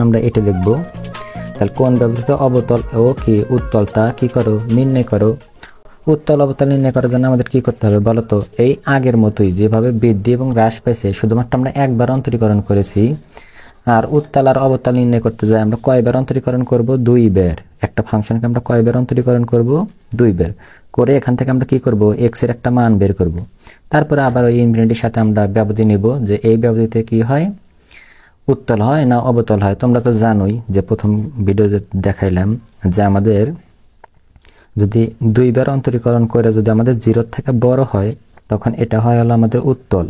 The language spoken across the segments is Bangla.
আমরা এটা দেখব। তাহলে কোন ব্যবহৃত অবতল ও কি উত্তলতা কি করো নির্ণয় করো। উত্তল অবতল নির্ণয় করার জন্য আমাদের কি করতে হবে বলো তো? এই আগের মতোই যেভাবে বৃদ্ধি এবং হ্রাস পেয়েছে, শুধুমাত্র আমরা একবার অন্তরীকরণ করেছি। আর উত্তল আর অবতল নির্ণয় করতে যাই আমরা কয়বার অন্তরীকরণ করব? 2 বার। একটা ফাংশনকে আমরা কয়বার অন্তরীকরণ করব? 2 বার করে এখান থেকে আমরা কি করব? x এর একটা মান বের করব। তারপরে আবার ওই ইনফিনিটির সাথে আমরা ব্যবধি নিব যে এই ব্যবধিতে কি হয়, উত্তল হয় না অবতল হয়। তোমরা তো জানোই যে প্রথম ভিডিওতে দেখাইলাম যে আমাদের যদি 2 বার অন্তরীকরণ করে যদি আমাদের 0 থেকে বড় হয় তখন এটা হয় হলো আমাদের উত্তল।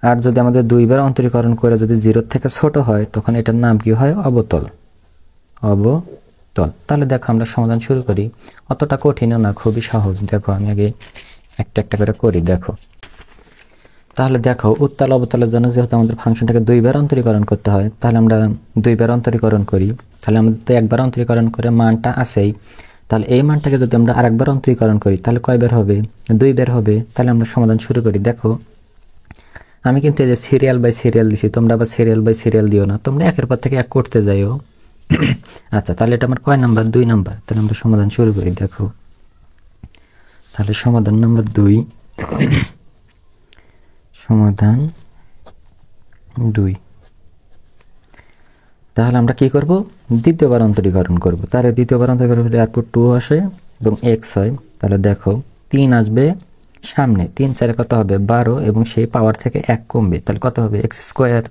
আর যদি আমাদের 2 বার অন্তরীকরণ করে যদি 0 থেকে ছোট হয় তখন এটার নাম কি হয়? অবতল। অবতল। তাহলে দেখো আমরা সমাধান শুরু করি। অতটা কঠিনও না, খুবই সহজ। দেখো আমি আগে একটা একটা করে করি। দেখো তাহলে দেখো উত্তল অবতলের জন্য যেহেতু আমাদের ফাংশনটাকে 2 বার অন্তরীকরণ করতে হয়, তাহলে আমরা 2 বার অন্তরীকরণ করি। তাহলে আমাদের তো একবার অন্তরীকরণ করে মানটা আসেই। তাহলে এই মানটাকে যদি আমরা আরেকবার অন্তরীকরণ করি তাহলে কয় বার হবে? 2 বার হবে। তাহলে আমরা সমাধান শুরু করি। দেখো আমি কিন্তু এই যে সিরিয়াল বাই সিরিয়াল দিছি, তোমরা আবার সিরিয়াল বাই সিরিয়াল দিও না, তোমরা একের পর থেকে এক করতে যাইও। আচ্ছা তাহলে এটা আমার কয় নাম্বার? 2 নাম্বার। তাহলে আমরা সমাধান শুরু করি। দেখো তাহলে সমাধান নাম্বার 2, সমাধান 2। তাহলে আমরা কি করব? দ্বিতীয়বার অন্তরীকরণ করব। তাহলে দ্বিতীয়বার অন্তরীকরণ করলে আর 2 আসে এবং x হয়। তাহলে দেখো 3 আসবে সামনে, 3 4 কত হবে? 12 এবং সেই পাওয়ার থেকে 1 কমবে, তাহলে কত হবে? x square.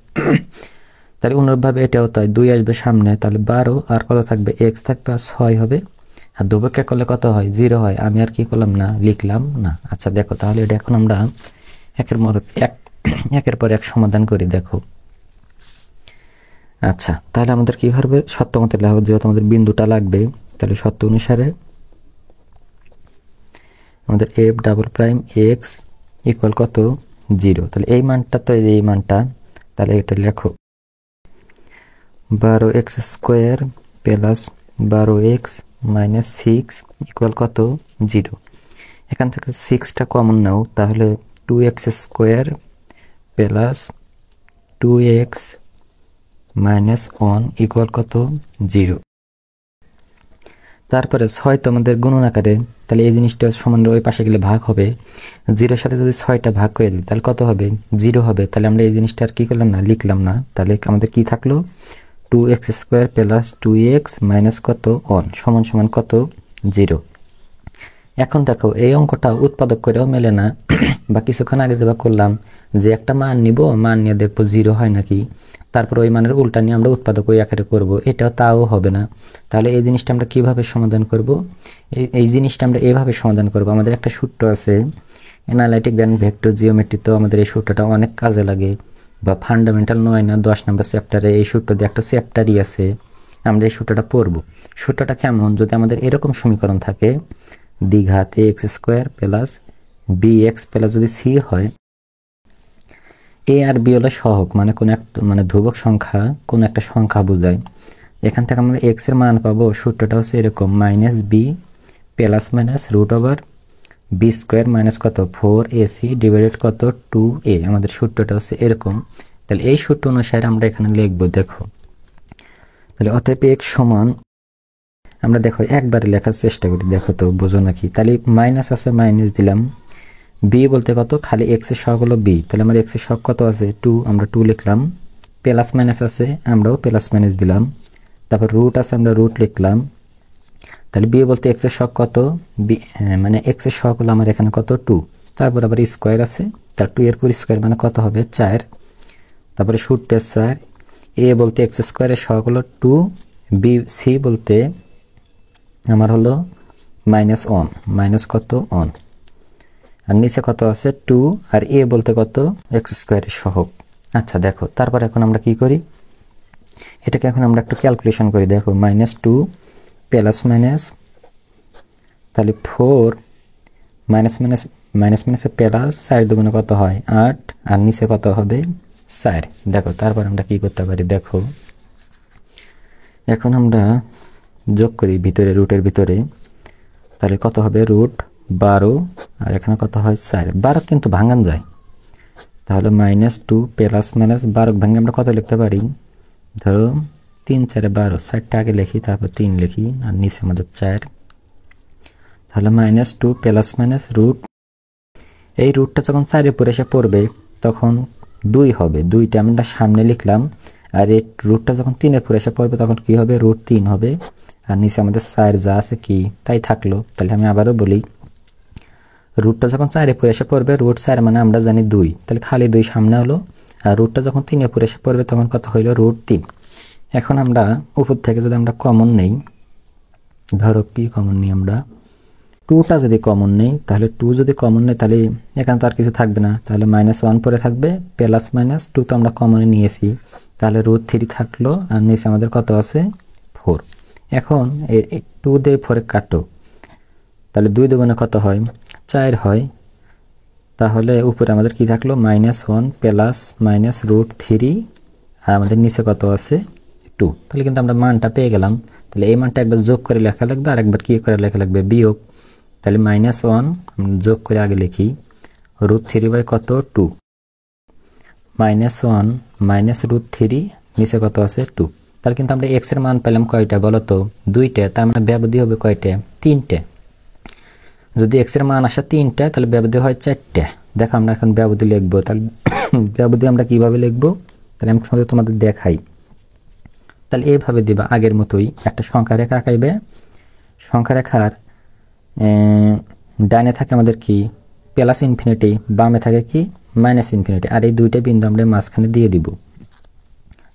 তাহলে অনুরূপভাবে এটাও তাই, 2 আসবে সামনে, তাহলে 12 আর কত থাকবে? x থাকবে আর 6 হবে। আর ধ্রুবককে করলে কত হয়? 0 হয়। আমি আর কি করলাম না, লিখলাম না। আচ্ছা দেখো তাহলে এটা এখন আমরা একের পর এক সমাধান করি। দেখো আচ্ছা তাহলে আমাদের কি হবে? সত্য মতো লেখা, যেহেতু আমাদের বিন্দুটা লাগবে, তাহলে সত্য অনুসারে আমাদের f double prime x equal কত? 0। তাহলে এই মানটা তো এই মানটা, তাহলে এটা লেখো 12x square plus 12x minus 6 equal কত? 0। এখান থেকে 6টা কমন নাও, তাহলে 2x square plus 2x minus 1 equal কত? 0। তারপরে 6 তো আমাদের গুণন আকারে, তাহলে এই জিনিসটা সমানের ওই পাশে গেলে ভাগ হবে। 0 সাথে যদি 6টা ভাগ করে দিই তাহলে কত হবে? 0 হবে। তাহলে আমরা এই জিনিসটা আর কি করলাম না, লিখলাম না। তাহলে আমাদের কি থাকলো? 2x square plus 2x minus কত? 1 সমান সমান কত? 0। এখন দেখো এই অঙ্কটা উৎপাদক করেও মেলে না। বা কিছুক্ষণ আগে যেভাবে করলাম যে একটা মান নিব, মান নিয়ে দেখবো 0 হয় নাকি, তারপর ওই মানের উল্টা নিয়ে আমরা উৎপাদক ওই আকারে করব, এটাও তাও হবে না। তাহলে এই জিনিসটা আমরা কিভাবে সমাধান করব? এই জিনিসটা আমরা এইভাবে সমাধান করব। আমাদের একটা সূত্র আছে অ্যানালাইটিক ব্যান্ড ভেক্টর জিওমেট্রি, তো আমাদের এই সূত্রটা অনেক কাজে লাগে। বা ফান্ডামেন্টাল 9 না 10 নম্বর চ্যাপ্টারে এই সূত্র দিয়ে একটা চ্যাপ্টারই আছে, আমরা এই সূত্রটা পড়ব। সূত্রটা কেমন? যদি আমাদের এরকম সমীকরণ থাকে দ্বিঘাত ax square plus bx plus যদি c হয়, a আর b হলো সহগ, মানে কোন একটা মানে ধ্রুবক সংখ্যা, কোন একটা সংখ্যা বোঝায়। এখান থেকে আমরা x এর মান পাবো, সূত্রটা হচ্ছে এরকম minus b plus minus root over b square minus কত? 4ac ডিভাইডেড কত? 2a। আমাদের সূত্রটা হচ্ছে এরকম। তাহলে এই সূত্র অনুসারে আমরা এখানে লিখবো। দেখো তাহলে অতএব x সমান, আমরা দেখো একবারে লেখার চেষ্টা করি, দেখো তো বোঝো নাকি। তাহলে মাইনাস আছে, মাইনাস দিলাম। বি বলতে কত? খালি এক্স এর সহগ হলো বি, তাহলে আমার এক্স এর সহগ কত আছে? 2, আমরা 2 লিখলাম। প্লাস মাইনাস আছে, আমরাও প্লাস মাইনাস দিলাম। তারপর রুট আছে, আমরা রুট লিখলাম। তাহলে বি বলতে এক্স এর সহগ কত? বি মানে এক্স এর সহগ হলো আমার এখানে কত? 2। তারপর আবার স্কোয়ার আছে, তার 2 এর পর স্কোয়ার মানে কত হবে? 4। তারপরে সূত্রের 4, এ বলতে এক্স স্কোয়ারের সহগ হলো 2, বি সি বলতে আমার হলো মাইনাস 1, মাইনাস কত? 1। আর নিচে কত আছে? 2, আর এ বলতে কত? এক্স স্কোয়ারের সহগ। আচ্ছা দেখো তারপর এখন আমরা কি করি, এটাকে এখন আমরা একটু ক্যালকুলেশন করি। দেখো মাইনাস 2 প্লাস মাইনাস, তাহলে 4 মাইনাস মাইনাস মাইনাস মাইনাসে প্লাস, 4 দুগুণে কত হয়? 8, আর নিচে কত হবে? 4। দেখো তারপর আমরা কি করতে পারি, দেখো এখন আমরা যোগ করি ভিতরে, রুটের ভিতরে। তাহলে কত হবে? রুট 12, আর এখানে কত হয়? 4। 12 কিন্তু ভাঙান যায়, তাহলে মাইনাস 2 প্লাস মাইনাস 12 ভাঙে আমরা কত লিখতে পারি? ধরো 3 4 12, 4টা আগে লিখি তারপর 3 লিখি আর নিচে আমাদের 4, তাহলে -2 প্লাস মাইনাস রুট, এই রুটটা যখন 4 এর উপরে এসে পড়বে তখন 2 হবে, 2টা আমরা সামনে লিখলাম, আর এই রুটটা যখন 3 এর উপরে এসে পড়বে তখন কি হবে, রুট 3 হবে, আর নিচে আমাদের 4 যা আছে কি তাই থাকলো। তাহলে আমি আবারও বলি, রুটটা যখন 4 এর উপরে এসে পড়বে, রুট 4 মানে আমরা জানি 2, তাহলে খালি 2 সামনে হলো, আর রুটটা যখন 3 এর উপরে এসে পড়বে তখন কত হইল, রুট 3। এখন আমরা উপর থেকে যদি আমরা কমন নেই, ধরো কি কমন নিই আমরা, 2টা যদি কমন নেই, তাহলে 2 যদি কমন নেই তাহলে এখানে তো আর কিছু থাকবে না, তাহলে -1 পরে থাকবে, প্লাস মাইনাস 2 তো আমরা কমনে নিয়েছি, তাহলে রুট 3 থাকলো, আর নিচে আমাদের কত আছে, 4। এখন 2 দিয়ে 4 কাটো, তাহলে 2 দুগুণে কত হয়, 4 হয়, তাহলে উপরে আমাদের কি থাকলো, -1 প্লাস মাইনাস রুট 3, আর আমাদের নিচে কত আছে, 2। তাহলে কিন্তু আমরা মানটা পেয়ে গেলাম। তাহলে এই মানটা একবার যোগ করে লেখা লাগবে, আর একবার কি করে লেখা লাগবে, বিয়োগ। তাহলে -1 যোগ করে আগে লিখি, রুট 3 বাই কত, 2, -1 মাইনাস রুট 3, নিচে কত আছে, 2। তাহলে কিন্তু আমরা এক্স এর মান পেলাম কয়টা বলো তো, 2টা, তার মানে ব্যবধি হবে কয়টা, 3টে। যদি এক্স এর মান আসে 3টা তাহলে ব্যবধি হয় 4টে। দেখো আমরা এখন ব্যবধি লিখবো, তাহলে ব্যবধি আমরা কিভাবে লিখবো, তাহলে আমি তোমাদের দেখাই। তাহলে এইভাবে দিবা, আগের মতোই একটা সংখ্যা রেখা আঁকাইবে, সংখ্যা রেখার ডাইনে থাকে আমাদের কি প্লাস ইনফিনিটি, বামে থাকে কি মাইনাস ইনফিনিটি, আর এই দুইটা বিন্দু আমরা মাঝখানে দিয়ে দিব।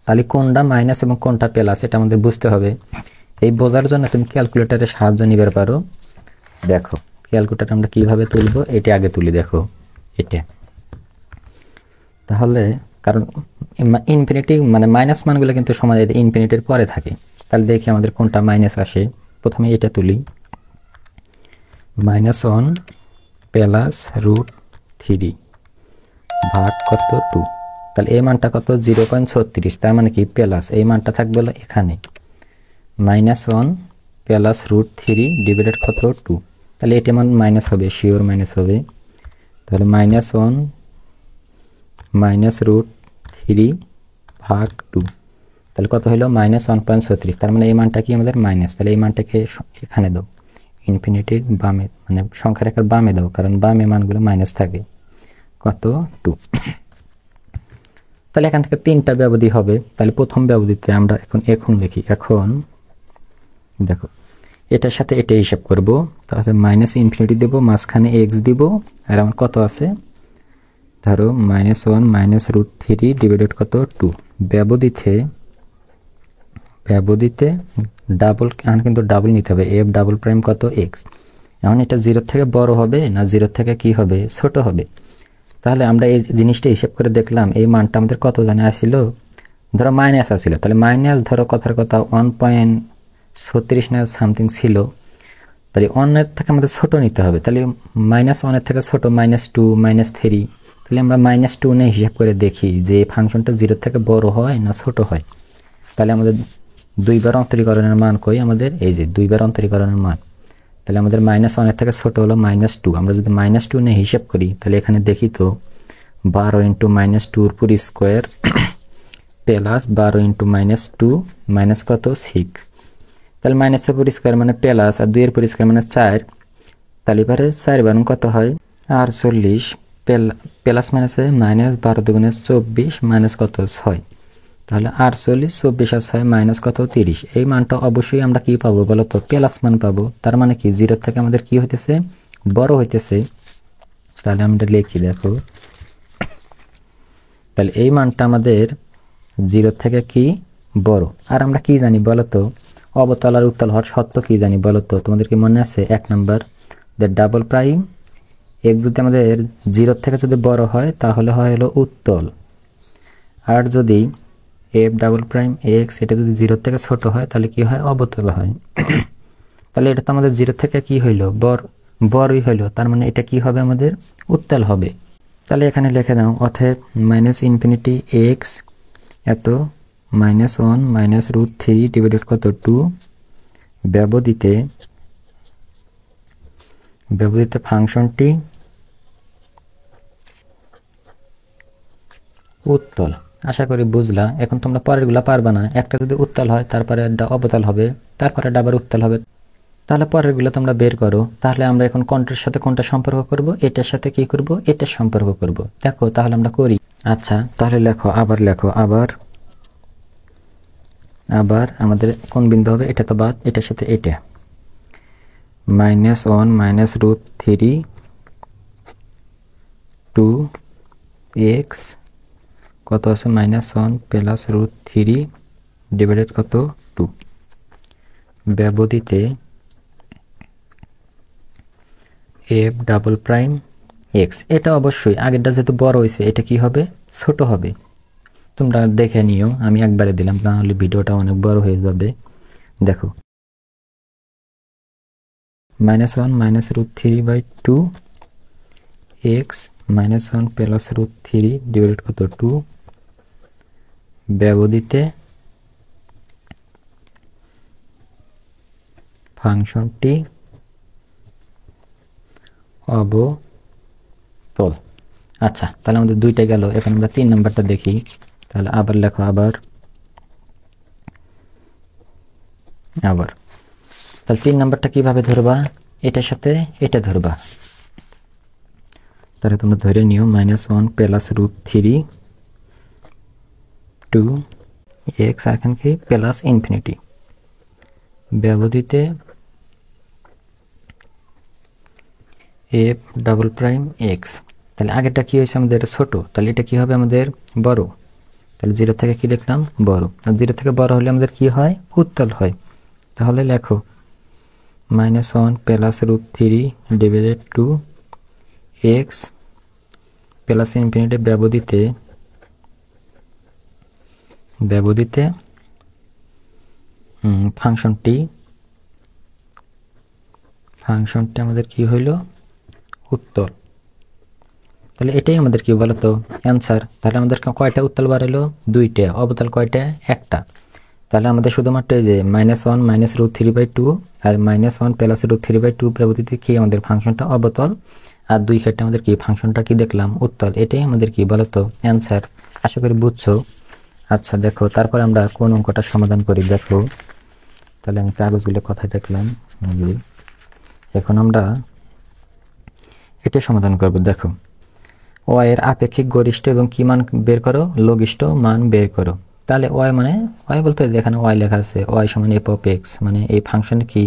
তাহলে কোনটা মাইনাস এবং কোনটা প্লাস এটা আমাদের বুঝতে হবে। এই বোঝার জন্য তুমি ক্যালকুলেটরের সাহায্য নিতে পারো। দেখো ক্যালকুলেটর আমরা কিভাবে তুলবো, এটা আগে তুলি, দেখো এটা, তাহলে কারণ ইনফিনিটি মানে মাইনাস মানগুলো কিন্তু সমান ইনফিনিটির পরে থাকে। তাহলে দেখি আমাদের কোনটা মাইনাস আসে, প্রথমে এটা তুলি, -1 প্লাস রুট 3 ভাগ কত, 2। তাহলে এই মানটা কত, 0.36, তার মানে কি প্লাস, এই মানটা থাকবে এখানে, -1 প্লাস রুট 3 ডিভাইডেড কত, 2। তাহলে এটা মান মাইনাস হবে, শিওর মাইনাস হবে। তাহলে -1 মাইনাস রুট 3 ভাগ 2, তাহলে কত হলো, -1.36। তার মানে এই মানটা কি আমাদের মাইনাস, তাহলে এই মানটাকে এখানে দাও, ইনফিনিটির বামে, মানে সংখ্যা রেখার বামে দাও, কারণ বামে মানগুলো মাইনাস থাকে, কত, 2। তাহলে এখান থেকে 3টা ব্যবধি হবে। তাহলে প্রথম ব্যবধিতে আমরা এখন লিখি, এখন দেখো এটার সাথে এটা হিসাব করব, তাহলে -ইনফিনিটি দেব, মাঝখানে x দিব, আর আমার কত আছে, ধরো -1 মাইনাস রুট 3 ডিভাইডেড কত, 2। ব্যবধিতে ডাবল, এখন কিন্তু ডাবল নিতে হবে, f ডাবল প্রাইম কত, x। এখন এটা 0 থেকে বড় হবে না 0 থেকে কি হবে, ছোট হবে। তাহলে আমরা এই জিনিসটা হিসাব করে দেখলাম, এই মানটা আমাদের কত জানে আসছিল, ধরো মাইনাস আসছিল, তাহলে মাইনাস ধরো কথার কথা 1.36 না সামথিং ছিল, তাহলে 1 থেকে আমাদের ছোট নিতে হবে। তাহলে -1 থেকে ছোট, -2 -3, তাহলে আমরা -2 নিয়ে হিসাব করে দেখি যে ফাংশনটা 0 থেকে বড় হয় না ছোট হয়। তাহলে আমাদের দুইবার অন্তরীকরণের মান কই, আমাদের এই যে দুইবার অন্তরীকরণের মান, তাহলে আমাদের -1 থেকে ছোট হলো -2। আমরা যদি -2 নিয়ে হিসাব করি, তাহলে এখানে দেখি তো 12 × -2 পুরো স্কোয়ার প্লাস 12 × -2 মাইনাস কত, 6। তাহলে -এর পুরো স্কোয়ার মানে প্লাস, আর 2 এর পুরো স্কোয়ার মানে 4। তাহলে এবারে 4 বার কত হয়, 48, প্লাস মাইনাসে -12 দুগুণে 24 মাইনাস কত, 6। তাহলে 48, 24 আর 6 মাইনাস কত, 30। এই মানটা অবশ্যই আমরা কি পাবো বলো তো, প্লাস মান পাবো। তার মানে কি 0 থেকে আমাদের কি হইতেছে, বড় হইতেছে। তাহলে আমরা লিখি, দেখো তাহলে এই মানটা আমাদের 0 থেকে কি বড়। আর আমরা কি জানি বলো তো, অবতল আর উত্তল হওয়ার সত্য কি জানি বলো তো, তোমাদের কি মনে আছে, 1 নাম্বার ডাবল প্রাইম x যদি আমাদের 0 থেকে যদি বড় হয় তাহলে হয় হলো উত্তল, আর যদি f ডাবল প্রাইম x এটা যদি 0 থেকে ছোট হয় তাহলে কি হয়, অবতল হয়। তাহলে এটা তো আমাদের 0 থেকে কি হইলো, বড়ই হইলো, তার মানে এটা কি হবে, আমাদের উত্তল হবে। তাহলে এখানে লিখে দাও, অতএব -ইনফিনিটি x এত -1 মাইনাস রুট 3 ডিভাইডেড কত, 2 ব্যবধিতে ফাংশনটি উত্তল। আশা করি বুঝলা। এখন তোমরা পরেরগুলা পারবা না, একটা যদি উত্তাল হয় তারপরে একটা অবতল হবে, তারপরে একটা আবার উত্তাল হবে, তাহলে পরেরগুলো তোমরা বের করো। তাহলে আমরা এখন কোনটার সাথে কোনটা সম্পর্ক করব, এটার সাথে কি করব, এটার সম্পর্ক করব। দেখো তাহলে আমরা করি। আচ্ছা তাহলে লেখো, আবার আবার আমাদের কোন বিন্দু হবে, এটা তো বাদ, এটার সাথে এটা -1 -√3 2x কত আছে, -1 + √3 ডিভাইডেড কত 2 ব্যবধিতে f'(x)। এটা অবশ্যই আগেরটা যেহেতু বড় হয়েছে, এটা কি হবে, ছোট হবে। তোমরা দেখে নিও, আমি একবারে দিলাম, তাহলে ভিডিওটা অনেক বড় হয়ে যাবে। দেখো -1 -√3/2 x -1 + √3 ডিভাইডেড কত 2 ব্যবধিতে ফাংশনটি অবতল। আচ্ছা তাহলে আমাদের দুইটা গেল, এখন আমরা 3 নাম্বারটা দেখি। তাহলে আবার লেখো, আবার তাহলে 3 নাম্বারটা কিভাবে ধরবা, এটার সাথে এটা ধরবা। তাহলে তোমরা ধরে নিও -1 + √3 2x আর এখানে কি প্লাস ইনফিনিটি ব্যবধিতে f'(x)। তাহলে আগেরটা কি হয়েছে আমাদের ছোট, তাহলে এটা কি হবে আমাদের বড়। তাহলে 0 থেকে কি লিখলাম, বড়। আর 0 থেকে বড় হলে আমাদের কি হয়, উত্তল হয়। তাহলে লেখো -1 + √3 ডিভাইডেড 2x প্লাস ইনফিনিটি ব্যবধিতে ফাংশনটি আমাদের কি হইল, উত্তল। তাহলে এটাই আমাদের কি বলতো অ্যান্সার। তাহলে আমাদের কয়টা উত্তল বার হলো, দুইটা। অবতল কয়টা, একটা। তাহলে আমাদের শুধুমাত্র এই যে -1 -√3/2 আর -1 + √3/2 ব্যবধিতে কি আমাদের ফাংশনটা অবতল, আর দুই ক্ষেত্রে আমাদের কি ফাংশনটা কি দেখলাম, উত্তল। এটাই আমাদের কি বলতো অ্যান্সার। আশা করি বুঝছো। আচ্ছা দেখো তারপর আমরা কোন অঙ্কটা সমাধান করি দেখো। তাহলে আমি কাগজগুলো কথায় দেখলাম, এখন আমরা এটা সমাধান করব। দেখো y এর আপেক্ষিক গরিষ্ঠ এবং কি মান বের করো, লঘিষ্ঠ মান বের করো। তাহলে y বলতে যেখানে y লেখা আছে y সমান f(x), মানে এই ফাংশনে কি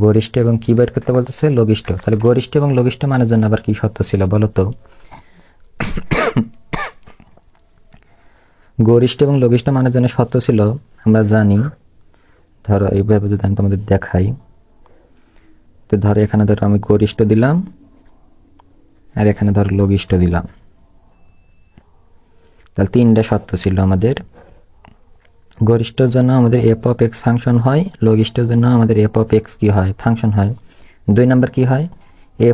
গরিষ্ঠ এবং কি বের করতে বলতেছে, লঘিষ্ঠ। তাহলে গরিষ্ঠ এবং লঘিষ্ঠ মানের জন্য আবার কি শর্ত ছিল বলো তো। গরিষ্ঠ এবং লঘিষ্ঠ মানের জন্য শর্ত ছিল আমরা জানি, ধরো এইভাবে যদি আমি তোমাদের দেখাই, তো ধরো এখানে ধরো আমি গরিষ্ঠ দিলাম আর এখানে ধরো লঘিষ্ঠ দিলাম। তাহলে 3টা শর্ত ছিল আমাদের। গরিষ্ঠের জন্য আমাদের f(x) ফাংশন হয়, লঘিষ্ঠের জন্য আমাদের f(x) কি হয়, ফাংশন হয়। 2 নাম্বার কি হয়,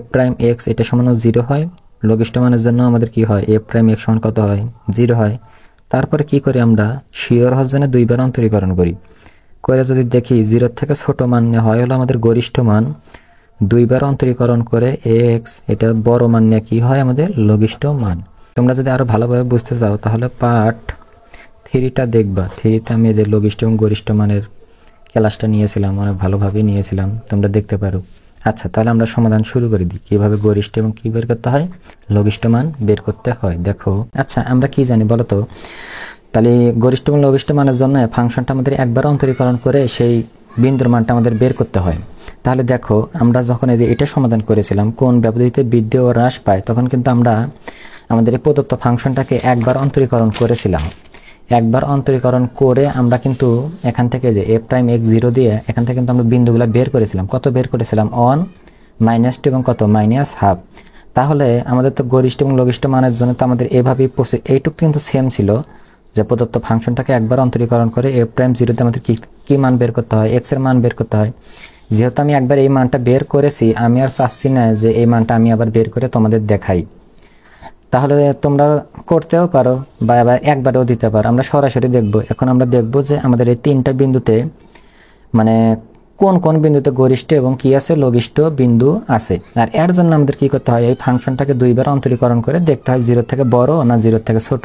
f'(x) এটা সমান 0 হয়। লঘিষ্ঠ মানের জন্য আমাদের কি হয়, f'(x) সমান কত হয়, 0 হয়। তারপরে কি করি আমরা, শিওর হওয়ার জন্য 2বার অন্তরীকরণ করি। করে যদি দেখি 0 থেকে ছোট মান হয় হলো আমাদের গরিষ্ঠ মান, 2বার অন্তরীকরণ করে x এটা বড় মান নিয়ে কি হয় আমাদের লঘিষ্ঠ মান। তোমরা যদি আরো ভালোভাবে বুঝতে চাও তাহলে পার্ট 3টা দেখবা। 3তে আমি যে লঘিষ্ঠ এবং গরিষ্ঠ মানের ক্লাসটা নিয়েছিলাম, অনেক ভালোভাবে নিয়েছিলাম, তোমরা দেখতে পারো। আচ্ছা তাহলে আমরা সমাধান শুরু করে দিই, কিভাবে গরিষ্ঠ এবং কি বের করতে হয়, লঘিষ্ঠ মান বের করতে হয়। দেখো আচ্ছা আমরা কি জানি বলো তো। তাহলে গরিষ্ঠ এবং লঘিষ্ঠ মানের জন্য ফাংশনটা আমাদের একবার অন্তরীকরণ করে সেই বিন্দুর মানটা আমাদের বের করতে হয়। তাহলে দেখো আমরা যখন এই যে এটা সমাধান করেছিলাম কোন ব্যবধিতে বৃদ্ধি ও হ্রাস পায়, তখন কিন্তু আমরা আমাদের এই প্রদত্ত ফাংশনটাকে একবার অন্তরীকরণ করেছিলাম। একবার অন্তরীকরণ করে আমরা কিন্তু এখান থেকে যে f'(x0) দিয়ে এখান থেকে কিন্তু আমরা বিন্দুগুলো বের করেছিলাম। কত বের করেছিলাম, 1 -2 এবং কত -1/2। তাহলে আমাদের তো গরিষ্ঠ এবং লঘিষ্ঠ মানের জন্য তো আমাদের এভাবেই এইটুকু কিন্তু সেম ছিল, যে প্রদত্ত ফাংশনটাকে একবার অন্তরীকরণ করে f'(0) তে আমাদের কি মান বের করতে হয়, x এর মান বের করতে হয়। যেহেতু আমি একবার এই মানটা বের করেছি, আমি আর চাচ্ছি না যে এই মানটা আমি আবার বের করে তোমাদের দেখাই। তাহলে তোমরা করতেও পারো বা আবার একবারেও দিতে পারো, আমরা সরাসরি দেখব। এখন আমরা দেখব যে আমাদের এই 3টা বিন্দুতে মানে কোন কোন বিন্দুতে গরিষ্ঠ এবং কি আছে, লঘিষ্ঠ বিন্দু আছে। আর এর জন্য আমাদের কি করতে হয়, এই ফাংশনটাকে 2বার অন্তরীকরণ করে দেখতে হয় 0 থেকে বড় না 0 থেকে ছোট।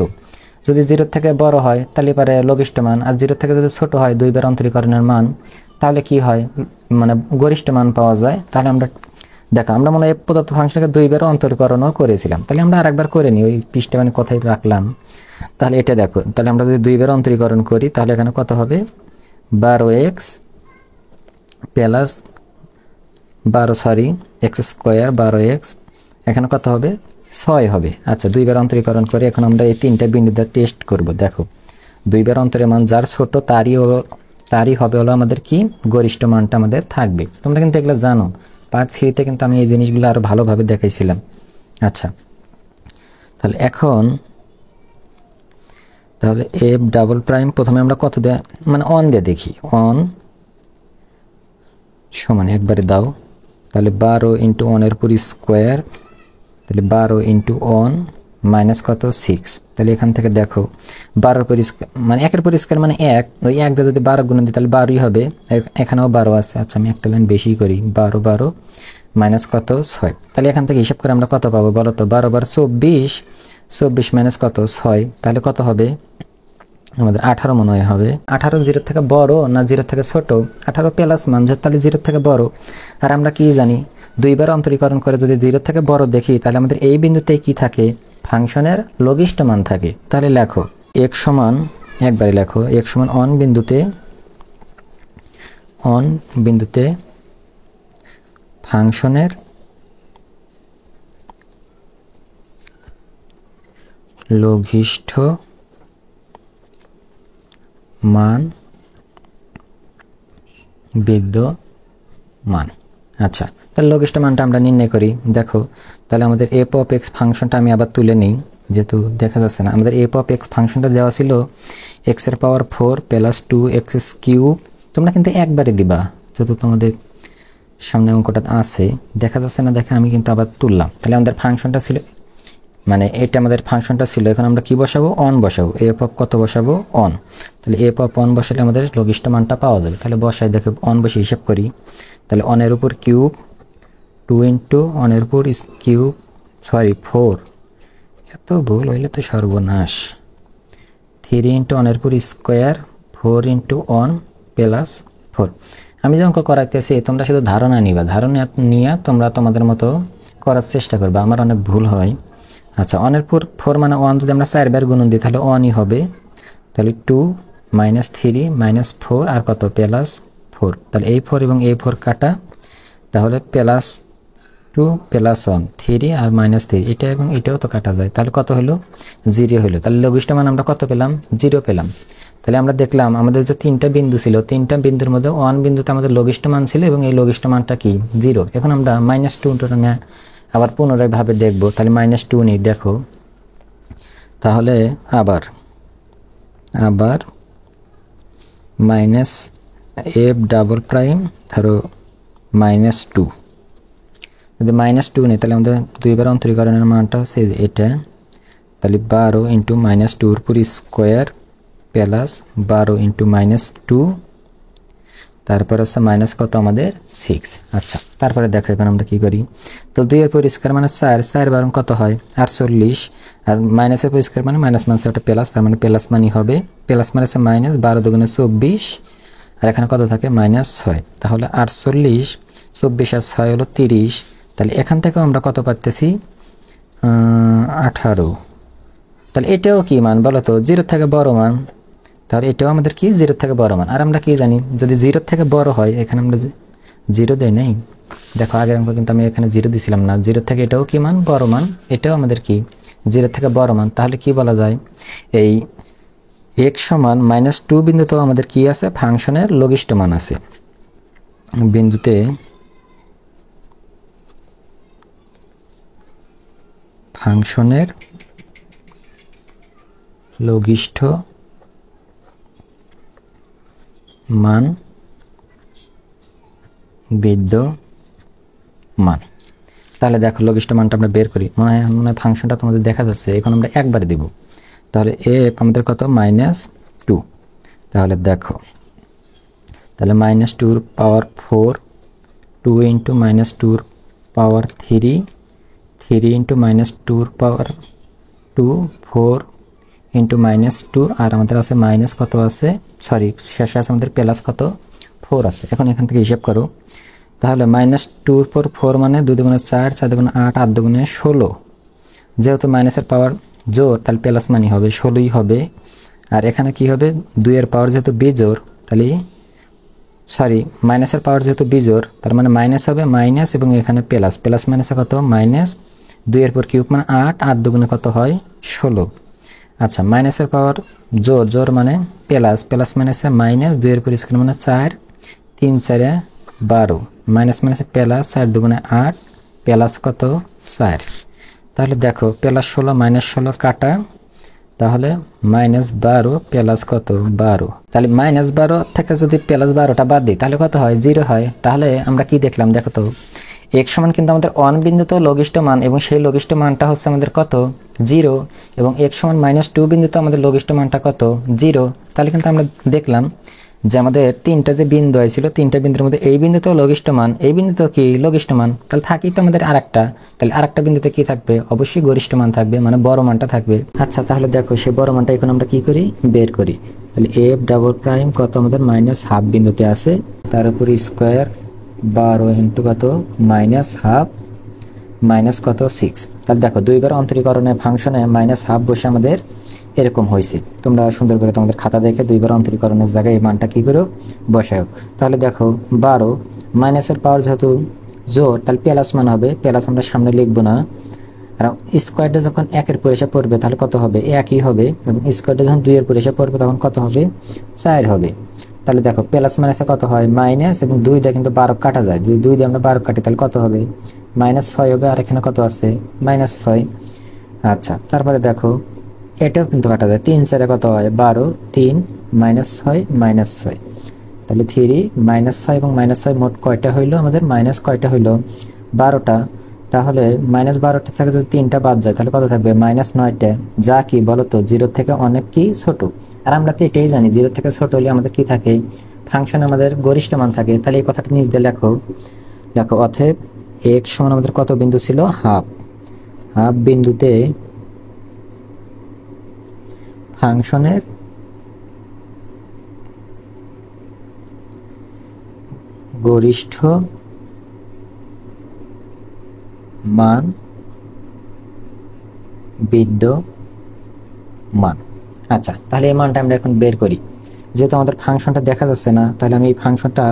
যদি 0 থেকে বড় হয় তাহলে পারে লঘিষ্ঠ মান, আর 0 থেকে যদি ছোট হয় 2 বার অন্তরীকরণের মান, তাহলে কি হয় মানে গরিষ্ঠ মান পাওয়া যায়। তাহলে আমরা দেখো আমরা মনে হয় প্রদত্ত ফাংশনকে 2 বার অন্তরীকরণও করেছিলাম, তাহলে আমরা আরেকবার করে নিই, ওই পৃষ্ঠে মানে কথাই রাখলাম। তাহলে এটা দেখো, তাহলে আমরা যদি 2 বার অন্তরীকরণ করি তাহলে এখানে কত হবে 12x প্লাস 12x², এখানে কত হবে 6 হবে। আচ্ছা 2 বার অন্তরীকরণ করে এখন আমরা এই তিনটা বিন্দুতে টেস্ট করব। দেখো 2 বার অন্তরের মান যার ছোট তারই হবে হলো আমাদের কি গরিষ্ঠ মানটা আমাদের থাকবে। তোমরা কিন্তু এগুলো জানো, পার্ট 3-তে কিন্তু আমি এই জিনিসগুলো আরো ভালোভাবে দেখাইছিলাম। আচ্ছা তাহলে এখন তাহলে এফ ডাবল প্রাইম প্রথমে আমরা কত দেয় মানে অন দিয়ে দেখি, অন সমান একবারে দাও, তাহলে 12 × 1² তাহলে 12 × 1 মাইনাস কত 6। তাহলে এখান থেকে দেখো 12 পরিষ্কার মানে 1-এর পরিষ্কার মানে 1, ওই 1 দিয়ে যদি 12 গুণ দিই তাহলে 12ই হবে, এখানেও 12 আছে। আচ্ছা আমি একটা লাইন বেশি করি, 12 মাইনাস কত 6। তাহলে এখান থেকে হিসাব করে আমরা কত পাবো বলো তো, 12 বার 24, 24 মাইনাস কত 6, তাহলে কত হবে আমাদের 18 মনে হয় হবে। 18 0 থেকে বড় না 0 থেকে ছোট, 18 প্লাস মান, তাহলে 0 থেকে বড়। আর আমরা কি জানি 2 বার অন্তরীকরণ করে যদি 0 থেকে বড় দেখি তাহলে আমাদের এই বিন্দুতে কি থাকে ফাংশনের লঘিষ্ঠ মান থাকে। তাহলে লেখো x সমান একবারে লেখো x সমান অন বিন্দুতে ফাংশনের লঘিষ্ঠ মান বিদ্যমান। আচ্ছা তাহলে লঘিষ্ঠ মানটা আমরা নির্ণয় করি। দেখো তাহলে আমাদের এফ অফ এক্স ফাংশনটা আমি আবার তুলে নিই, যেহেতু দেখা যাচ্ছে না। আমাদের এফ অফ এক্স ফাংশনটা দেওয়া ছিল x-এর পাওয়ার 4 প্লাস 2x³ তোমরা কিন্তু একবারে দিবা, যেহেতু তোমাদের সামনে অঙ্কটা আছে দেখা যাচ্ছে না, দেখে আমি কিন্তু আবার তুললাম। তাহলে আমাদের ফাংশনটা ছিল মানে এটা আমাদের ফাংশনটা ছিল, এখন আমরা কি বসাবো অন বসাবো, এফ অফ কত বসাবো অন। তাহলে এফ অফ অন বসালে আমাদের লঘিষ্ঠ মানটা পাওয়া যাবে। তাহলে বসাই দেখো অন বসে হিসাব করি, তাহলে অনের উপর কিউব 2 × অনের উপর কিউব 4, এত ভুল হইলে তো সর্বনাশ, 3 × অনের উপর স্কোয়ার 4 × অন প্লাস 4। আমি যে অঙ্ক করাইতেছি তোমরা শুধু ধারণা নিবা, ধারণা নিয়ে তোমরা তোমাদের মতো করার চেষ্টা করবা, আমার অনেক ভুল হয়। আচ্ছা অনের পর 4 মানে 1 যদি আমরা 4 বার গুণন দিই তাহলে 1ই হবে, তাহলে 2 - 3 - 4 আর কত প্লাস 4, তাহলে এই 4 এবং এই 4 কাটা, তাহলে প্লাস 2 প্লাস 1 3 আর -3 এটা এবং এটাও তো কাটা যায়, তাহলে কত হলো 0 হলো। তাহলে লঘিষ্ঠ মান আমরা কত পেলাম 0 পেলাম। তাহলে আমরা দেখলাম আমাদের যে 3টা বিন্দু ছিল 3টা বিন্দুর মধ্যে 1 বিন্দুতে আমাদের লঘিষ্ঠ মান ছিল এবং এই লঘিষ্ঠ মানটা কি 0। এখন আমরা -2টা আবার পুনরায় ভাবে দেখব, তাহলে -2 নিই। দেখো তাহলে আবার মাইনাস এফ ডাবল প্রাইম ধরো -2, যদি -2 নিই তাহলে আমাদের 2 বার অন্তরীকরণের মানটা হচ্ছে এটা, তাহলে 12 × -2 পুরো স্কোয়ার প্লাস 12 × -2 তারপর হচ্ছে মাইনাস কত আমাদের 6। আচ্ছা তারপরে দেখো এখন আমরা কি করি, তো 2 এর পরিষ্কার মানে 4, 4 বার কত হয় 48, আর মাইনাসের পরিষ্কার মানে মাইনাস মানে ওটা প্লাস, তার মানে প্লাস মানই হবে, প্লাস মানে হচ্ছে মাইনাস 12 × 24 আর এখানে কত থাকে -6, তাহলে 48 24 আর 6 হলো 30। তাহলে এখান থেকেও আমরা কত পারতেছি 18। তাহলে এটাও কি মান বলো তো 0 থেকে বড় মান, তাহলে এটাও আমাদের কি 0 থেকে বড় মান। আর আমরা কি জানি যদি 0 থেকে বড় হয়, এখানে আমরা 0 দেই নাই, দেখো আগের অঙ্ক কিন্তু আমি এখানে 0 দিছিলাম না, 0 থেকে এটাও কি মান বড় মান, এটাও আমাদের কি 0 থেকে বড় মান। তাহলে কি বলা যায় এই x সমান -2 বিন্দুতেও আমাদের কি আছে ফাংশনের লঘিষ্ঠ মান আছে, বিন্দুতে ফাংশনের লঘিষ্ঠ মান বিদ্যমান। তাহলে দেখো লঘিষ্ঠ মানটা আমরা বের করি, মনে হয় ফাংশনটা তোমাদের দেখা যাচ্ছে, এখন আমরা একবারে দিব, তাহলে এফ আমাদের কত -2, তাহলে দেখো তাহলে -2 পাওয়ার 4 2 × -2 পাওয়ার 3 3 × -2 পাওয়ার 2 4 ইন্টু -2 আর আমাদের আছে মাইনাস কত আছে, সরি শেষে আছে আমাদের প্লাস কত 4 আছে। এখন এখান থেকে হিসাব করো, তাহলে -2 পর 4 মানে 2 দুগুণে 4, 4 দুগুণে 8, 8 দুগুণে 16। যেহেতু মাইনাসের পাওয়ার জোর তাহলে প্লাস মানে হবে 16ই হবে। আর এখানে কি হবে, 2 এর পাওয়ার যেহেতু বিজোড় তাহলে সরি মাইনাসের পাওয়ার যেহেতু বিজোড় তার মানে মাইনাস হবে মাইনাস এবং এখানে প্লাস, প্লাস মাইনাসে কত মাইনাস 2 এর পর কিউব মানে 8, 8 দুগুণে কত হয় 16। আচ্ছা মাইনাসের পাওয়ার জোর, জোর মানে প্লাস, প্লাস মাইনাসে মাইনাস 2 এর পর স্কয়ার মানে 4, 3 4 12, মাইনাস মাইনাসে প্লাস 4 দুগুণে 8 প্লাস কত 4। তাহলে দেখো প্লাস 16 মাইনাস 16 কাটা, তাহলে -12 প্লাস কত 12। তাহলে -12 থেকে যদি প্লাস 12টা বাদ দিই তাহলে কত হয় 0 হয়। তাহলে আমরা কি দেখলাম দেখো তো, x সমান কিন্তু আমাদের 1 বিন্দুতে লঘিষ্ঠ মান এবং সেই লঘিষ্ঠ মানটা হচ্ছে আমাদের কত 0 এবং x সমান -2 বিন্দুতে আমাদের লঘিষ্ঠ মানটা কত 0। তাহলে কিন্তু আমরা দেখলাম যে আমাদের তিনটা যে বিন্দু ছিল, তিনটা বিন্দুর মধ্যে এই বিন্দুতেও লঘিষ্ঠ মান, এই বিন্দুতেও কি লঘিষ্ঠ মান, তাহলে থাকি তো আমাদের আরেকটা, তাহলে আরেকটা বিন্দুতে কি থাকবে অবশ্যই গরিষ্ঠ মান থাকবে, মানে বড় মানটা থাকবে। আচ্ছা তাহলে দেখো সেই বড় মানটা এখন আমরা কি করি বের করি। তাহলে f ডাবল প্রাইম কত আমাদের -12 বিন্দুতে আছে, তার উপর স্কয়ার 12 ইন্টু কত -12 মাইনাস কত 6। তাহলে দেখো দুইবার অন্তরীকরণে ফাংশনে -12 বসে আমাদের এরকম হয়েছে। তোমরা সুন্দর করে তোমাদের খাতা দেখে দুইবার অন্তরীকরণের জায়গায় এই মানটা কি করো বসাও। তাহলে দেখো 12 মাইনাসের পাওয়ার যেহেতু জোর তাহলে প্লাস মান হবে, প্লাস আমরা সামনে লিখবো না। আর স্কোয়ারটা যখন 1 এর পর এসে পড়বে তাহলে কত হবে 1ই হবে, এবং স্কোয়ারটা যখন 2 এর পর এসে পড়বে তখন কত হবে 4 হবে। তাহলে দেখো প্লাস মাইনাসে কত হয় মাইনাস, এবং 2 দিয়ে কিন্তু 12 কাটা যায়, 2 দিয়ে আমরা 12 কাটি তাহলে কত হবে -6 হবে। আর এখানে কত আছে -6। আচ্ছা তারপরে দেখো এটাও কিন্তু কাটা যায়, 3 4 কত হয় 12, 3 -6 -6, তাহলে 3 -6 এবং -6 মোট কয়টা হইলো আমাদের মাইনাস কয়টা হইলো 12টা। তাহলে -12টা থেকে যদি 3টা বাদ যায় তাহলে কত থাকবে -9টা, যা কি বলতো 0 থেকে অনেক কি ছোট। আর আমরা তো এটাই জানি 0 থেকে ছোট হলে আমাদের কি থাকে ফাংশন আমাদের গরিষ্ঠ মান থাকে। তাহলে এই কথাটা নিচ দিয়ে লেখো, দেখো অতএব x সমান আমাদের কত বিন্দু ছিল হাফ, হাফ বিন্দুতে ফাংশনের গরিষ্ঠ মান বিদ্যমান। আচ্ছা তাহলে এই মানটা আমরা এখন বের করি। যেহেতু আমাদের ফাংশনটা দেখা যাচ্ছে না তাহলে আমি এই ফাংশনটা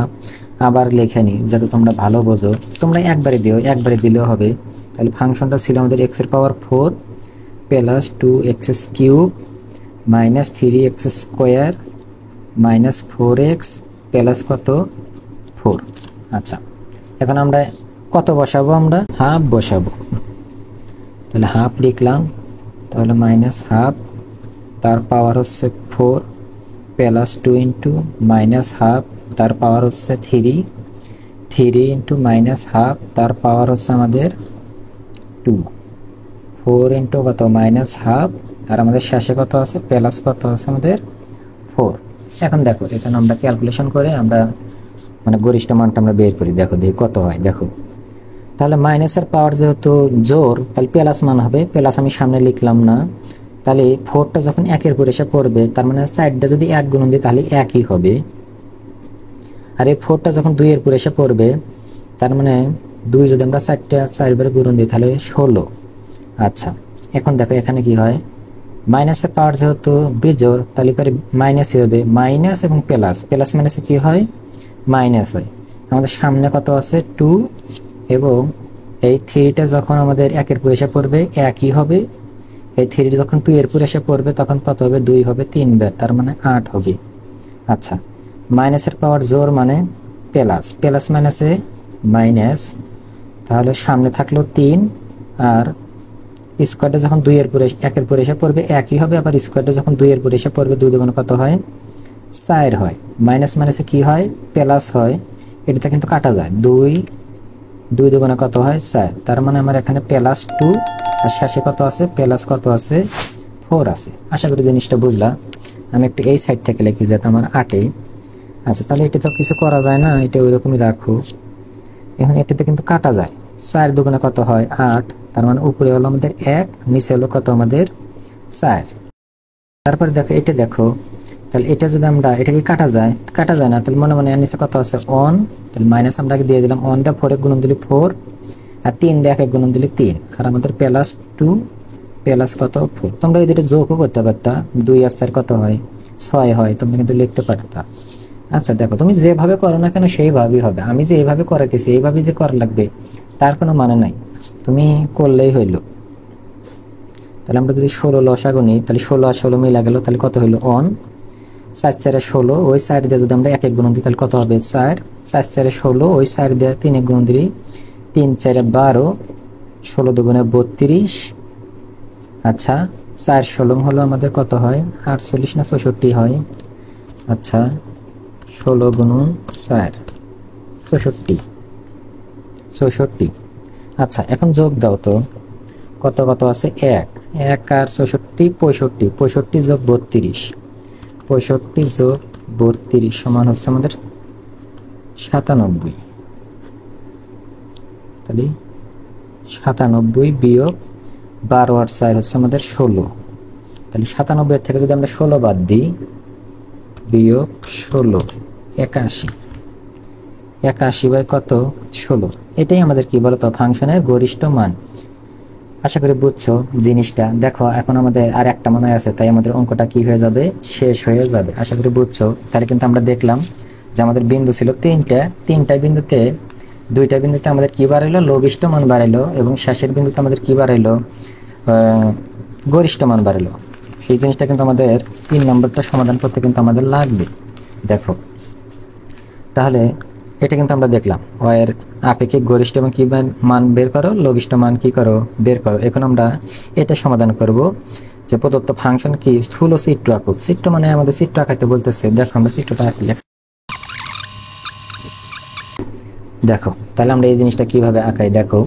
আবার লিখে নিই যাতে তোমরা ভালো বোঝো। তোমরা একবারে দিও, একবারে দিলেও হবে। তাহলে ফাংশনটা ছিল আমাদের x এর পাওয়ার 4 plus 2x cube minus 3x square minus 4x plus কত 4। আচ্ছা এখন আমরা কত বসাবো, আমরা হাফ বসাবো। তাহলে হাফ লিখলাম, তাহলে -12 তার পাওয়ার হচ্ছে 4 প্লাস 2 ইন্টু -12 তার পাওয়ার হচ্ছে 3, 3 ইন্টু -12 তার পাওয়ার হচ্ছে আমাদের 2, 4 ইন্টু কত -12 আর আমাদের শেষে কত আছে প্লাস কত আছে আমাদের 4। এখন দেখো এখানে আমরা ক্যালকুলেশন করে আমরা মানে গরিষ্ঠ মানটা আমরা বের করি। দেখো দেখি কত হয়। দেখো তাহলে মাইনাসের পাওয়ার যেহেতু জোর তাহলে প্লাস মান হবে, প্লাস আমি সামনে লিখলাম না। তাহলে 4টা যখন 1 এর পর এসে পড়বে তার মানে 4টা যদি 1 গুণন দিই তাহলে 1ই হবে। আর এই 4টা যখন 2 এর পর এসে পড়বে তার মানে 2 যদি আমরা 4টা 4 বার গুণন দিই তাহলে 16। আচ্ছা এখন দেখো এখানে কি হয় মাইনাসের পাওয়ার যেহেতু বিজোড় তাহলে পরে মাইনাসই হবে, মাইনাস এবং প্লাস, প্লাস মাইনাসে কি হয় মাইনাস হয়। আমাদের সামনে কত আছে 2 এবং এই 3টা যখন আমাদের 1 এর পর এসে পড়বে 1ই হবে। এই 3 যখন 2 এর পর এসে পড়বে তখন কত হবে 2 হবে 3 বার, তার মানে 8 হবে। আচ্ছা মাইনাসের পাওয়ার জোর মানে প্লাস, প্লাস মাইনাসে মাইনাস, তাহলে সামনে থাকলো 3 আর স্কোয়ারটা যখন 2 এর পর 1 এর পর এসে পড়বে 1ই হবে। আবার স্কোয়ারটা যখন 2 এর পর এসে পড়বে 2 দুগুণ কত হয় 4 হয়। মাইনাস মাইনাসে কি হয় প্লাস হয়, এটা কিন্তু কাটা যায়, 2 দুগুণে কত হয় 4, তার মানে আমার এখানে +2 আর শেষে কত আছে প্লাস কত আছে 4 আছে। আশা করি জিনিসটা বুঝলা। আমি একটু এই সাইড থেকে লিখি যাতে আমার 8। আচ্ছা তাহলে এটা তো কিছু করা যায় না, এটা ওইরকমই রাখো। এখন এটাতে কিন্তু কাটা যায়, 4 দুগুণে কত হয় 8, তার মানে উপরে হলো আমাদের 1, নিচে হলো কত আমাদের 4। তারপরে দেখো এটা দেখো, তাহলে এটা যদি আমরা এটাকে কাটা যায় না, তাহলে মনে মনে নিচে কত আছে অন, তাহলে মাইনাস আমরা দিয়ে দিলাম অন দা 4 গুণন দিলে 4 আর 3 দিয়ে 1 গুণন দিলে 3 আর আমাদের প্লাস 2 প্লাস কত 4। তোমরা এই দুটো যোগও করতে পারতা, 2 আর 4 কত হয় 6 হয়, তোমরা কিন্তু লিখতে পারতা। আচ্ছা দেখো তুমি যেভাবে করো না কেন সেইভাবেই হবে, আমি যে এইভাবে করাতেছি এইভাবেই যে করা লাগবে তার কোনো মানে নাই, তুমি করলেই হইলো। তাহলে আমরা যদি 16 লসাগু নিই তাহলে 16 আর 16 মিলা গেল, তাহলে কত হইলো অন 4 4 16, ওই 4 দিয়ে যদি আমরা 1 গুণন দিই তাহলে কত হবে 4 4 4 16, ওই 4 দিয়ে 3 গুণন দিই 3 4 12, 16 দুগুণে 32। আচ্ছা 4 16 হলো আমাদের কত হয় 48 না 64 হয়। আচ্ছা 16 গুণন 4 64। আচ্ছা এখন যোগ দাও তো, কত কত আছে 1 1 আর 64 65, 65 যোগ 32, 65 যোগ 32 সমান হচ্ছে আমাদের 97। তাহলে 97 বিয়োগ 12 আর 4 হচ্ছে আমাদের 16, তাহলে 97 থেকে যদি আমরা 16 বাদ দিই বিয়োগ 16 81, 81 বাই কত 16, এটাই আমাদের কি বলতো ফাংশনের গরিষ্ঠ মান। আশা করি বুঝছো জিনিসটা। দেখো এখন আমাদের আর একটা মনে আছে, তাই আমাদের অঙ্কটা কি হয়ে যাবে শেষ হয়ে যাবে। আশা করি বুঝছো। তাহলে কিন্তু আমরা দেখলাম যে আমাদের বিন্দু ছিল তিনটা বিন্দুতে, দুইটা বিন্দুতে আমাদের কি বাড়াইলো লঘিষ্ঠ মান বাড়াইলো এবং শেষের বিন্দুতে আমাদের কি বাড়াইলো গরিষ্ঠ মান বাড়াইলো। এই জিনিসটা কিন্তু আমাদের 3 নম্বরটা সমাধান করতে কিন্তু আমাদের লাগবে। দেখো তাহলে এটা কিন্তু আমরা দেখলাম এর আপেক্ষিক গরিষ্ঠ এবং কি মান বের করো, লঘিষ্ঠ মান কি করো বের করো। এখন আমরা এটা সমাধান করব যে প্রদত্ত ফাংশন কি স্থূল চিত্র আঁকো। চিত্র মানে আমাদের চিত্র আঁকাইতে বলতেছে। দেখো আমরা চিত্রটা আঁকি। দেখো তাহলে আমরা এই জিনিসটা কিভাবে আঁকাই দেখো।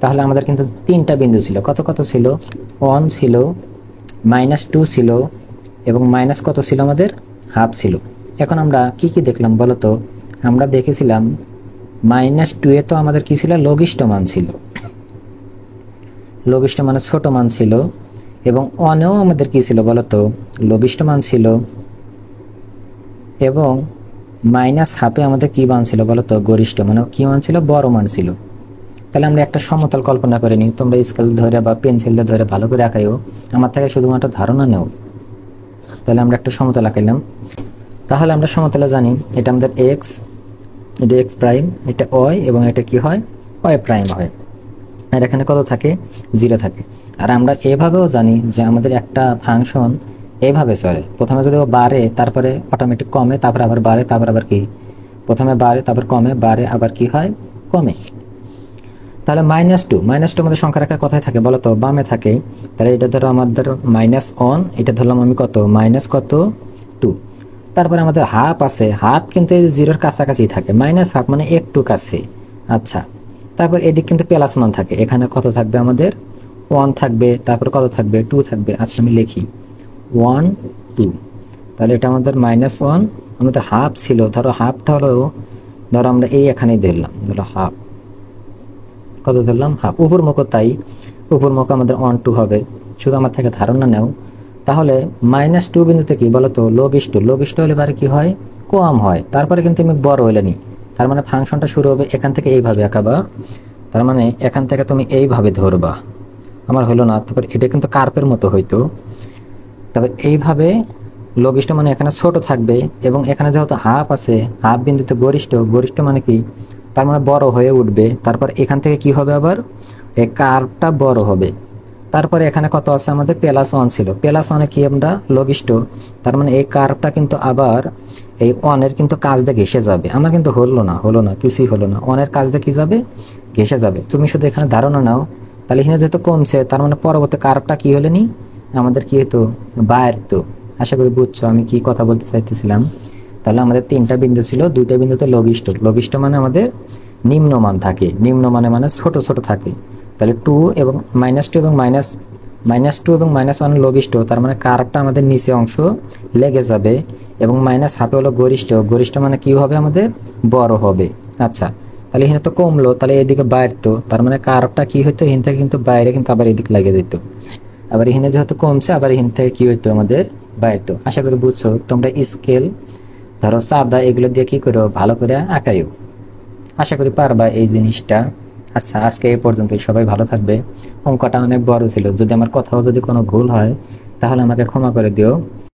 তাহলে আমাদের কিন্তু 3টা বিন্দু ছিল, কত কত ছিল 1 ছিল, -2 ছিল এবং মাইনাস কত ছিল আমাদের হাফ ছিল। এখন আমরা কি কি দেখলাম বলতো, আমরা দেখেছিলাম -2 এ তো আমাদের কি ছিল লঘিষ্ঠ মান ছিল, লঘিষ্ঠ মানে ছোট মান ছিল, এবং 1 এও আমাদের কি ছিল বলতো লঘিষ্ঠ মান ছিল, এবং মাইনাস হাফে আমাদের কি মান ছিল বলতো গরিষ্ঠ মানে কি মান ছিল বড় মান ছিল। তাহলে আমরা একটা সমতল কল্পনা করে নিই, তোমরা স্কেল ধরে বা পেন্সিল ধরে ভালো করে আঁকাইও, আমার থেকে শুধুমাত্র ধারণা নেও। তাহলে আমরা একটা সমতল আঁকাইলাম। তাহলে আমরা সমতলে জানি এটা আমাদের এক্স, এটা এক্স প্রাইম, এটা ওয়াই এবং এটা কি হয় ওয়াই প্রাইম হয়, আর এখানে কত থাকে 0 থাকে। আর আমরা এভাবেও জানি যে আমাদের একটা ফাংশন এভাবে চলে, প্রথমে যদি ও বাড়ে তারপরে অটোমেটিক কমে, তারপরে আবার বাড়ে, তারপর আবার কি প্রথমে বাড়ে তারপর কমে, বাড়ে আবার কি হয় কমে। তাহলে -2 আমাদের সংখ্যা রেখা কোথায় থাকে বলো তো বামে থাকে। তাহলে এটা ধরো আমাদের -1, এটা ধরলাম আমি কত -2। তারপরে আমাদের হাফ আছে, হাফ কিন্তু এই 0-এর কাছাকাছি থাকে, -হাফ মানে একটু কাছে। আচ্ছা তারপর এদিক কিন্তু প্লাস মান থাকে, এখানে কত থাকবে আমাদের 1 থাকবে, তারপর কত থাকবে 2 থাকবে। আচ্ছা আমি লিখি 1 2, তাহলে এটা আমাদের -1, আমাদের হাফ ছিল, ধরো হাফটা হলো ধরো আমরা এই এখানেই ধরলাম, ধরো হাফ, কত ধরলাম হাফ, উপর মুখ তাই উপর মুখ আমাদের 1 2 হবে, শুধু আমার থেকে ধারণা নেও। তাহলে -2 বিন্দুতে কি বলতো লঘিষ্ঠ হলে বারে কি হয় কম হয়, তারপরে কিন্তু আমি বড় হইলে নি, তার মানে ফাংশনটা শুরু হবে এখান থেকে এইভাবে আঁকাবা, তার মানে এখান থেকে তুমি এইভাবে ধরবা, আমার হলো না। তারপর এটা কিন্তু কার্পের মতো হইতো, তবে এইভাবে লঘিষ্ঠ মানে এখানে ছোট থাকবে, এবং এখানে যেহেতু হাফ আছে, হাফ বিন্দুতে গরিষ্ঠ মানে কি তার মানে বড় হয়ে উঠবে। তারপর এখান থেকে কি হবে আবার এই কার্ভটা বড় হবে। তারপরে এখানে কত আছে আমাদের +1 ছিল, +1 কি আমরা লঘিষ্ঠ, তার মানে এই কার্ভটা কিন্তু আবার এই 1 এর কিন্তু কাজ দিয়ে ঘেসে যাবে। আমার কিন্তু হলো না কিছুই হলো না, 1 এর কাজ দিয়ে কি যাবে ঘেসে যাবে। তুমি শুধু এখানে ধারণা নাও, তাহলে এখানে যেহেতু কমছে তার মানে পরবর্তী কার্ভটা কি হলো নি আমাদের কি হতো বাইর তো। আশা করি বুঝছো আমি কি কথা বলতে চাইতেছিলাম। তাহলে আমাদের 3টা বিন্দু ছিল, 2টা বিন্দুতে লঘিষ্ঠ মানে আমাদের নিম্নমান থাকে, নিম্নমানে মানে ছোট ছোট থাকে। তাহলে 2 এবং -2 এবং -2 এবং -1 লঘিষ্ঠ, তার মানে কার্ভটা আমাদের নিচে অংশ লেগে যাবে, এবং -হাফে হলো গরিষ্ঠ মানে কি হবে আমাদের বড় হবে। আচ্ছা তাহলে এখানে তো কমলো, তাহলে এদিকে বাইরে তো, তার মানে কার্ভটা কি হইতো এখান থেকে কিন্তু বাইরে কিন্তু আবার এদিকে লেগে দিত। আবার এখানে যেহেতু কমছে, আবার এখান থেকে কি হইতো আমাদের বাড়তো। আশা করি বুঝছো। তোমরা স্কেল ধরো চাঁদা এগুলো দিয়ে কি করো, ভালো করে আঁকাইও। আশা করি পারবা এই জিনিসটা। আচ্ছা, আজকে এই পর্যন্তই। সবাই ভালো থাকবে। অঙ্কটা অনেক বড় ছিল, যদি আমার কথাও যদি কোনো ভুল হয় তাহলে আমাকে ক্ষমা করে দিও।